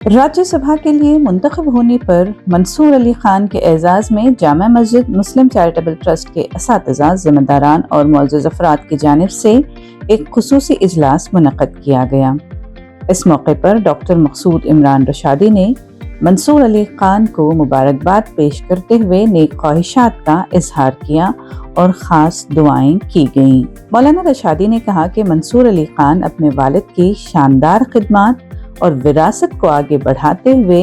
राज्य सभा के लिए मुंतखब होने पर मंसूर अली खान के एजाज़ में जामा मस्जिद मुस्लिम चैरिटेबल ट्रस्ट के असातिज़ा, ज़िम्मेदारान और मुअज़्ज़ज़ अफ़राद की जानिब से एक खुसूसी इजलास मुनक़्क़द किया गया। इस मौके पर डॉक्टर मक़सूद इमरान रशादी ने मंसूर अली खान को मुबारकबाद पेश करते हुए नेक ख्वाहिशात का इजहार किया और ख़ास दुआएं की गईं। मौलाना रशादी ने कहा कि मंसूर अली खान अपने वालिद की शानदार खिदमात और विरासत को आगे बढ़ाते हुए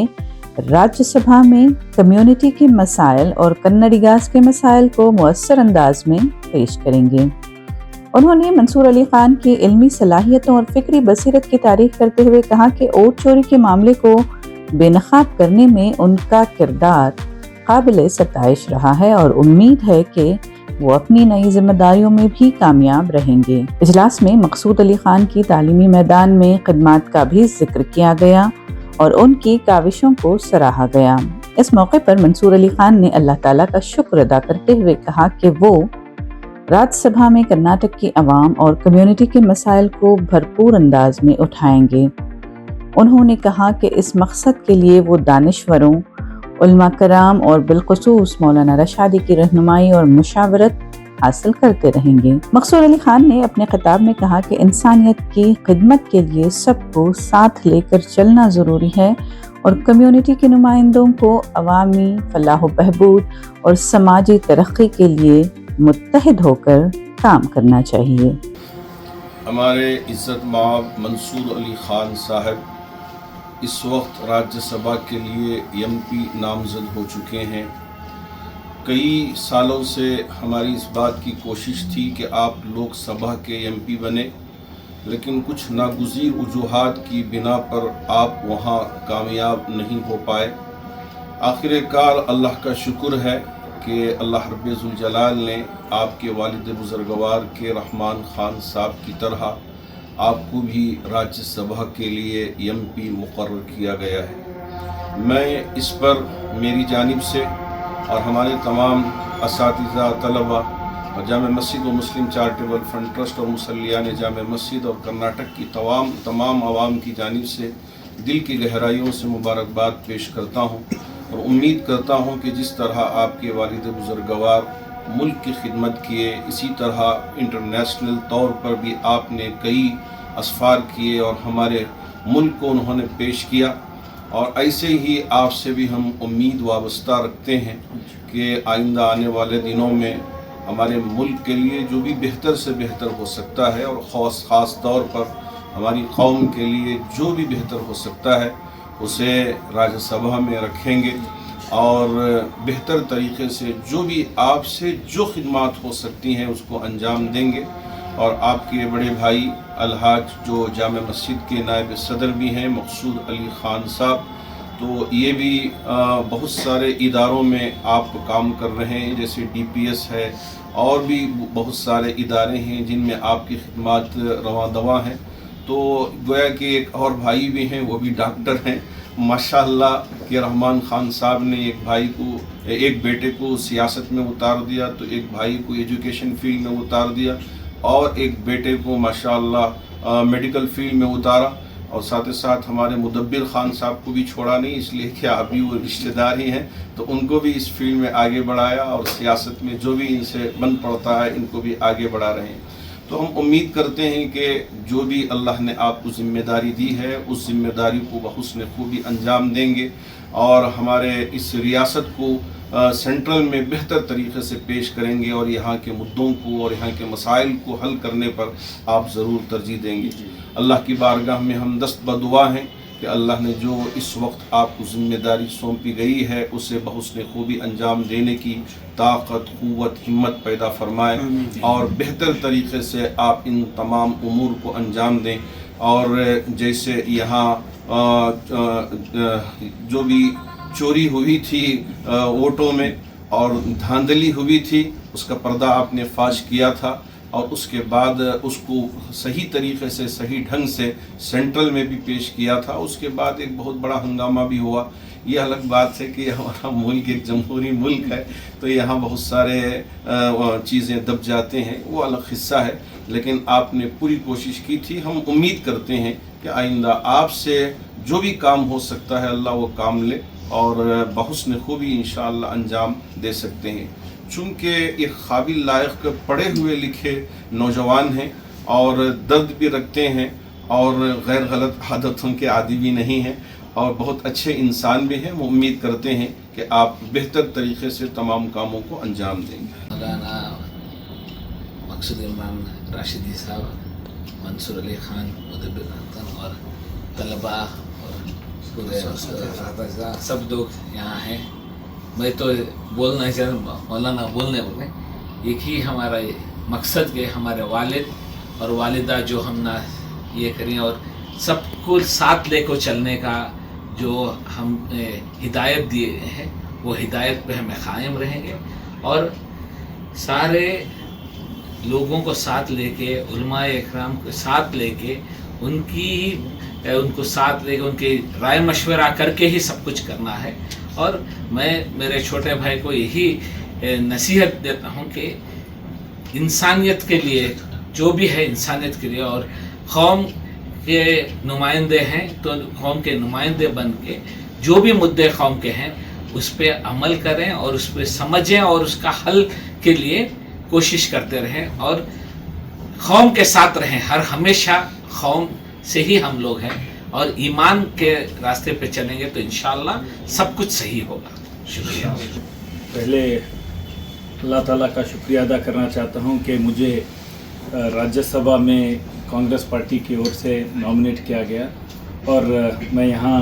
राज्य सभा में कम्युनिटी के मसाइल और कन्नडिगास के मसाइल को मुअस्सर अंदाज में पेश करेंगे। उन्होंने मंसूर अली खान की इल्मी सलाहियतों और फिक्री बसीरत की तारीफ करते हुए कहा कि वोट चोरी के मामले को बेनकाब करने में उनका किरदार काबिल सताइश रहा है और उम्मीद है कि वो अपनी नई जिम्मेदारियों में भी कामयाब रहेंगे। इजलास में मक़सूद अली खान की तालीमी मैदान में खिदमात का भी जिक्र किया गया और उनकी काविशों को सराहा गया। इस मौके पर मंसूर अली खान ने अल्लाह ताला का शुक्र अदा करते हुए कहा कि वो राज्यसभा में कर्नाटक की अवाम और कम्युनिटी के मसाइल को भरपूर अंदाज में उठाएंगे। उन्होंने कहा कि इस मकसद के लिए वो दानिश्वरों, उलमा कराम और बिलखुसूस मौलाना रशादी की रहनुमाई और मुशावरत हासिल करते रहेंगे। मक़सूद अली खान ने अपने खिताब में कहा कि इंसानियत की खिदमत के लिए सबको साथ लेकर चलना ज़रूरी है और कम्युनिटी के नुमाइंदों को अवामी फलाह व बहबूद और समाजी तरक्की के लिए मुत्तहिद होकर काम करना चाहिए। हमारे इज़्ज़त माब मंसूर अली खान साहब इस वक्त राज्यसभा के लिए एमपी नामज़द हो चुके हैं। कई सालों से हमारी इस बात की कोशिश थी कि आप लोकसभा के एमपी बने, लेकिन कुछ नागुज़ीर वजूहात की बिना पर आप वहां कामयाब नहीं हो पाए। आखिरकार अल्लाह का शुक्र है कि अल्लाह रब्बे ज़ुल जलाल ने आपके वालिद बुज़ुर्गवार के रहमान खान साहब की तरह आपको भी राज्यसभा के लिए एमपी मुकर्रर किया गया है। मैं इस पर मेरी जानिब से और हमारे तमाम असातिज़ा, तलबा और जामा मस्जिद व मुस्लिम चैरिटेबल फंड ट्रस्ट और मुसल्लियान जामा मस्जिद और कर्नाटक की तमाम आवाम की जानिब से दिल की गहराइयों से मुबारकबाद पेश करता हूँ और उम्मीद करता हूँ कि जिस तरह आपके वालिद बुज़ुर्गवार मुल्क की खिदमत किए, इसी तरह इंटरनेशनल तौर पर भी आपने कई असफ़ार किए और हमारे मुल्क को उन्होंने पेश किया। और ऐसे ही आपसे भी हम उम्मीद वाबस्ता रखते हैं कि आइंदा आने वाले दिनों में हमारे मुल्क के लिए जो भी बेहतर से बेहतर हो सकता है और ख़ास तौर पर हमारी कौम के लिए जो भी बेहतर हो सकता है उसे राज्यसभा में रखेंगे और बेहतर तरीक़े से जो भी आपसे जो खिदमात हो सकती हैं उसको अंजाम देंगे। और आपके बड़े भाई अलहाज जो जामा मस्जिद के नायब सदर भी हैं मक़सूद अली खान साहब, तो ये भी बहुत सारे इदारों में आप काम कर रहे हैं, जैसे DPS है और भी बहुत सारे इदारे हैं जिनमें आपकी खिदमात रवां दवा हैं। तो गोया कि एक और भाई भी हैं, वो भी डॉक्टर हैं माशाअल्लाह कि रहमान खान साहब ने एक बेटे को सियासत में उतार दिया, तो एक भाई को एजुकेशन फील्ड में उतार दिया और एक बेटे को माशाअल्लाह मेडिकल फील्ड में उतारा। और साथ ही साथ हमारे मुदब्बिर खान साहब को भी छोड़ा नहीं, इसलिए कि अभी वो रिश्तेदार ही हैं, तो उनको भी इस फील्ड में आगे बढ़ाया और सियासत में जो भी इनसे बन पड़ता है इनको भी आगे बढ़ा रहे हैं। तो हम उम्मीद करते हैं कि जो भी अल्लाह ने आपको ज़िम्मेदारी दी है उस ज़िम्मेदारी को बहुस्न खूबी अंजाम देंगे और हमारे इस रियासत को सेंट्रल में बेहतर तरीक़े से पेश करेंगे और यहाँ के मुद्दों को और यहाँ के मसाइल को हल करने पर आप ज़रूर तरजीह देंगे। अल्लाह की बारगाह में हम दस्त बदुआ हैं कि अल्लाह ने जो इस वक्त आपको ज़िम्मेदारी सौंपी गई है उसे बहुस्न खूबी अंजाम देने की ताकत, क़ुव्वत, हिम्मत पैदा फरमाए और बेहतर तरीक़े से आप इन तमाम उमूर को अंजाम दें। और जैसे यहाँ जो भी चोरी हुई थी वोटों में और धांधली हुई थी उसका पर्दा आपने फाश किया था और उसके बाद उसको सही तरीक़े से सही ढंग से सेंट्रल में भी पेश किया था। उसके बाद एक बहुत बड़ा हंगामा भी हुआ। ये अलग बात है कि हमारा मुल्क एक जमहूरी मुल्क है, तो यहाँ बहुत सारे चीज़ें दब जाते हैं, वो अलग हिस्सा है, लेकिन आपने पूरी कोशिश की थी। हम उम्मीद करते हैं کہ آئندہ آپ سے جو بھی کام ہو سکتا ہے اللہ وہ کام لے اور بحسن خوبی انشاءاللہ انجام دے سکتے ہیں، چونکہ ایک قابل لائق پڑھے ہوئے لکھے نوجوان ہیں اور درد بھی رکھتے ہیں اور غیر غلط عادتوں کے عادی بھی نہیں ہیں اور بہت اچھے انسان بھی ہیں۔ ہم امید کرتے ہیں کہ آپ بہتر طریقے سے تمام کاموں کو انجام دیں گے۔ مولانا مقصود عمران راشدی صاحب، منصور علی خان مدبر اور طلباء اور پورے اساتذہ سب لوگ یہاں ہیں۔ میں تو بولنا چاہتا، مولانا بولنے بولے، ایک ہی ہمارا مقصد کہ ہمارے والد اور والدہ جو ہم نہ یہ کریں اور سب کو ساتھ لے کو چلنے کا جو ہم ہدایت دیے ہیں وہ ہدایت پہ ہمیں قائم رہیں گے اور سارے لوگوں کو ساتھ لے کے، علماء اکرام کو ساتھ لے کے، ان کو ساتھ لے کے ان کی رائے مشورہ کر کے ہی سب کچھ کرنا ہے۔ اور میں میرے چھوٹے بھائی کو یہی نصیحت دیتا ہوں کہ انسانیت کے لیے جو بھی ہے، انسانیت کے لیے، اور قوم کے نمائندے ہیں تو قوم کے نمائندے بن کے جو بھی مدعے قوم کے ہیں اس پہ عمل کریں اور اس پہ سمجھیں اور اس کا حل کے لیے کوشش کرتے رہیں اور قوم کے ساتھ رہیں۔ ہمیشہ قوم سے ہی ہم لوگ ہیں اور ایمان کے راستے پہ چلیں گے تو انشاءاللہ سب کچھ صحیح ہوگا۔ شکریہ۔ پہلے اللہ تعالیٰ کا شکریہ ادا کرنا چاہتا ہوں کہ مجھے راجیہ سبھا میں کانگریس پارٹی کی اور سے نامنیٹ کیا گیا اور میں یہاں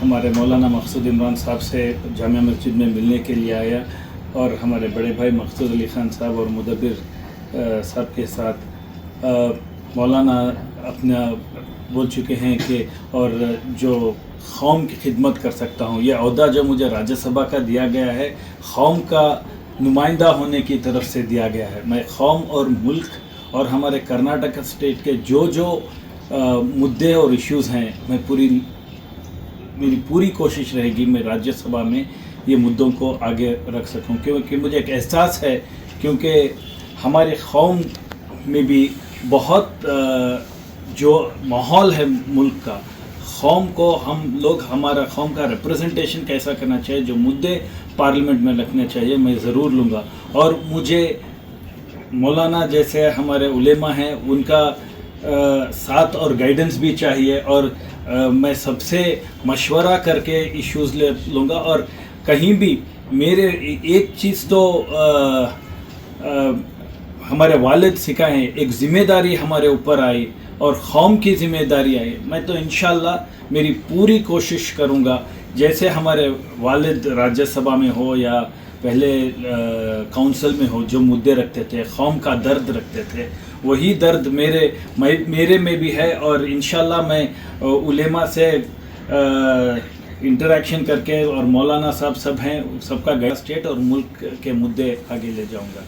ہمارے مولانا مقصود عمران صاحب سے جامعہ مسجد میں ملنے کے لیے آیا اور ہمارے بڑے بھائی مقصود علی خان صاحب اور مدبر صاحب کے ساتھ مولانا اپنا بول چکے ہیں کہ اور جو قوم کی خدمت کر سکتا ہوں، یہ عہدہ جو مجھے راجیہ سبھا کا دیا گیا ہے قوم کا نمائندہ ہونے کی طرف سے دیا گیا ہے۔ میں قوم اور ملک اور ہمارے کرناٹک اسٹیٹ کے جو مدعے اور ایشوز ہیں، میری پوری کوشش رہے گی میں راجیہ سبھا میں یہ مدعوں کو آگے رکھ سکوں، کیونکہ مجھے ایک احساس ہے کیونکہ ہماری قوم میں بھی بہت جو ماحول ہے ملک کا، قوم کو ہمارا قوم کا ریپرزنٹیشن کیسا کرنا چاہیے، جو مدعے پارلیمنٹ میں رکھنے چاہیے میں ضرور لوں گا۔ اور مجھے مولانا جیسے ہمارے علماء ہیں ان کا ساتھ اور گائیڈنس بھی چاہیے اور میں سب سے مشورہ کر کے ایشوز لوں گا۔ اور کہیں بھی میرے ایک چیز تو ہمارے والد سکھائے، ایک ذمہ داری ہمارے اوپر آئی اور قوم کی ذمہ داری آئی، میں تو انشاءاللہ میری پوری کوشش کروں گا جیسے ہمارے والد راجیہ سبھا میں ہو یا پہلے کونسل میں ہو، جو مدعے رکھتے تھے، قوم کا درد رکھتے تھے، وہی درد میرے میں بھی ہے اور انشاءاللہ میں علماء سے انٹریکشن کر کے اور مولانا صاحب سب ہیں، سب کا اسٹیٹ اور ملک کے مدعے آگے لے جاؤں گا۔